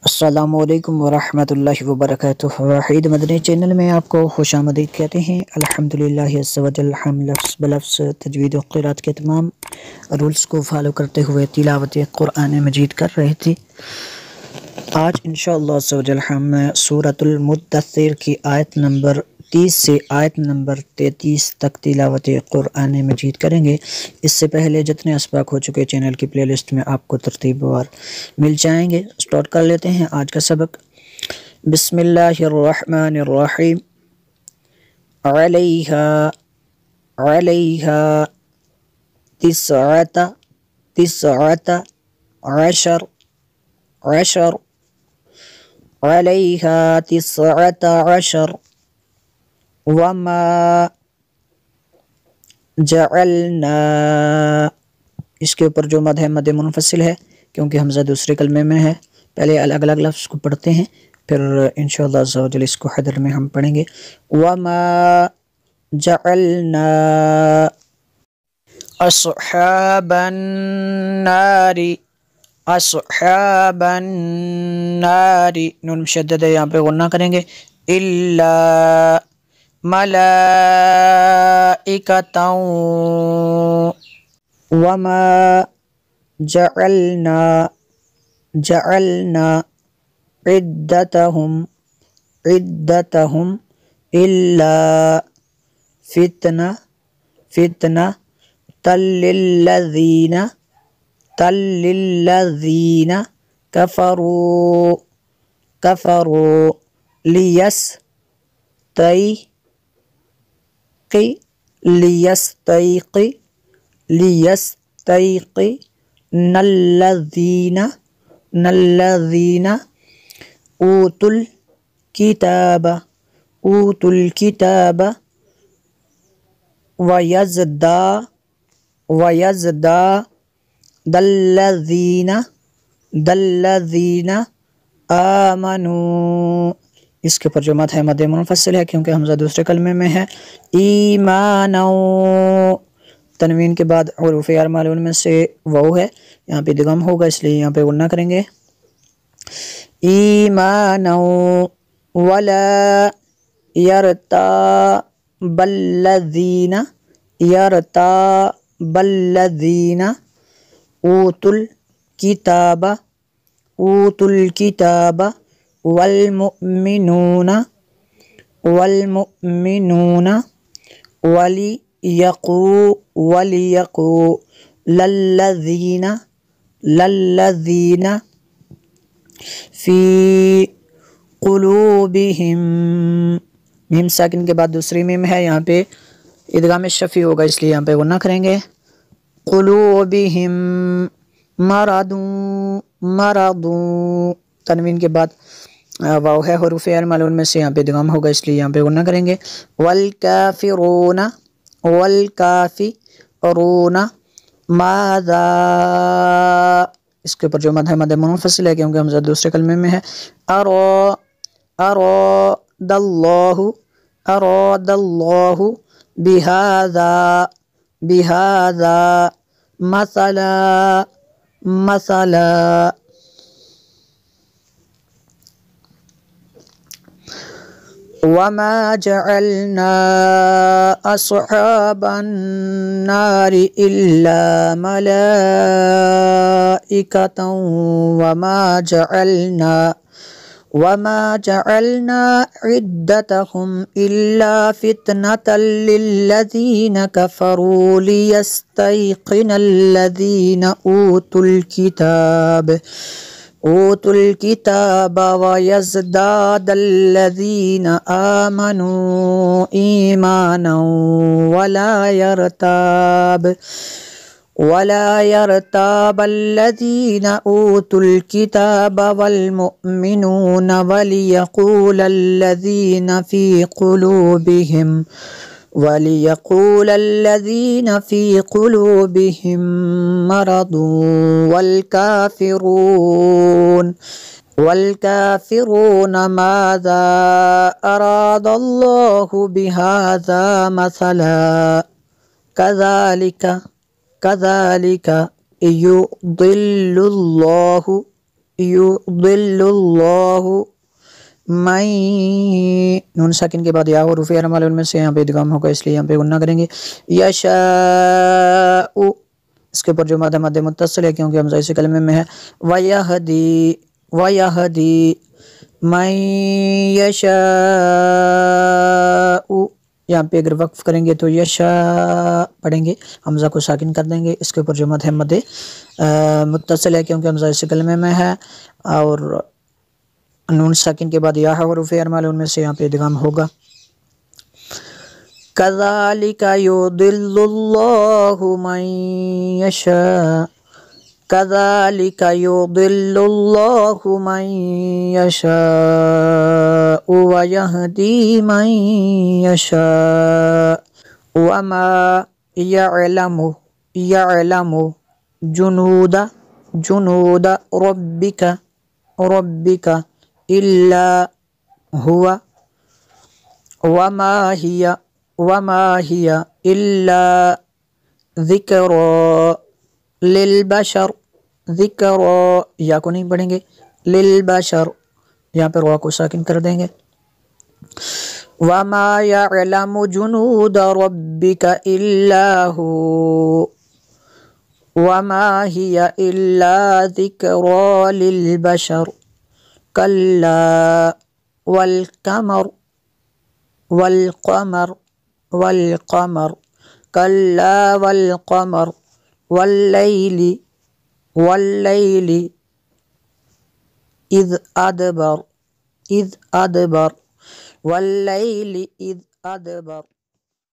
السلام علیکم ورحمۃ اللہ وبرکاتہ۔ وحید مدنی چینل میں آپ کو خوش آمدید کہتے ہیں۔ الحمدللہ عز و جل، ہم لفظ بلفظ تجوید و قرات کے تمام رولز کو فالو کرتے ہوئے تلاوت قرآن مجید کر رہے تھے۔ آج انشاءاللہ عز و جل ہم سورۃ المدثر کی آیت نمبر 30 سے آیت نمبر 33 تک تلاوت قرآن مجید کریں گے۔ اس سے پہلے جتنے اسباق ہو چکے چینل کی پلے لسٹ میں آپ کو ترتیب وار مل جائیں گے۔ سٹارٹ کر لیتے ہیں آج کا سبق۔ بسم اللہ الرحمن الرحیم۔ علیہا تسعۃ عشر علیہا تسعۃ عشر وما جعلنا، اس کے اوپر جو مد ہے مد منفصل ہے کیونکہ حمزہ دوسرے کلمے میں ہے۔ پہلے الگ الگ لفظ کو پڑھتے ہیں، پھر انشاءاللہ عز و جل اس کو حدر میں ہم پڑھیں گے۔ وما جعلنا اصحاب النار، اصحاب النار، نون مشدد ہے، یہاں پہ غنہ کریں گے۔ الا ملائکتا وما جعلنا عدتهم الا فتنة للذین كفروا ليستيقن الذين اوتوا الكتاب ويزداد الذين آمنوا، اس کے اوپر جو مد ہے مد منفصل ہے کیونکہ حمزہ دوسرے کلمے میں ہے۔ ایمانا، تنوین کے بعد حروف ارملون میں سے واو ہے، یہاں پہ ادغام ہوگا اس لیے یہاں پہ غنہ کریں گے۔ ایمانا ولا يرتاب الذین اوتوا الکتاب والمؤمنون وليقول الذين في قلوبهم، میم ساکن کے بعد دوسری میم ہے، یہاں پہ ادغام شفی ہوگا اس لیے یہاں پہ غنہ کریں گے۔ قلوبهم مرض، تنوین کے بعد واو ہے حروف ارملون میں سے، یہاں پہ ادغام ہوگا اس لیے یہاں پہ غنہ کریں گے۔ والکافرون ماذا، اس کے اوپر جو مد ہے مد منفصل ہے کیونکہ حمزہ دوسرے کلمے میں ہے۔ اراد اللہ بہذا مثلا وما جعلنا اصحاب النار الا ملائکتا وما جعلنا عدتهم الا فتنة للذین كفروا ليستيقن الذین اوتوا الكتاب ويزداد الذين آمنوا ایمانا ولا يرتاب الذين اوتوا الكتاب والمؤمنون وليقول الذين في قلوبهم مرض والكافرون ماذا أراد الله بهذا مثلا كذلك يضل الله یضل اللہ من، نون ساکن کے بعد یا حروف ارمال ان میں سے یہاں پہ ادغام ہوگا، اس لیے یہاں پہ غنہ کریں گے. یشاء، اس کے اوپر جو مادہ متصل ہے کیونکہ ہمزہ اسی کلمے میں ہے. وَيَهْدِي مَن یشاء، یہاں پہ اگر وقف کریں گے تو یشاء پڑھیں گے، حمزہ کو ساکن کر دیں گے. اس کے اوپر جو مد ہے مد متصل ہے کیونکہ حمزہ اسی کلمے میں ہے، اور نون ساکن کے بعد یا حروف ارمال ان میں سے یہاں پہ ادغام ہوگا. کذالک یضل اللہ من یشاء، کذالک یضل اللہ من یشاء ویہدی من یشاء وما یعلم جنود ربک الا هو وما هي الا ذکرى للبشر، ذکرى یا کو نہیں پڑھیں گے، للبشر یہاں پر را کو ساکن کر دیں گے. وما يعلم جنود ربك الا هو وما هي الا ذکرى للبشر كلا والقمر كلا والقمر والليل إذ أدبر والليل إذ أدبر.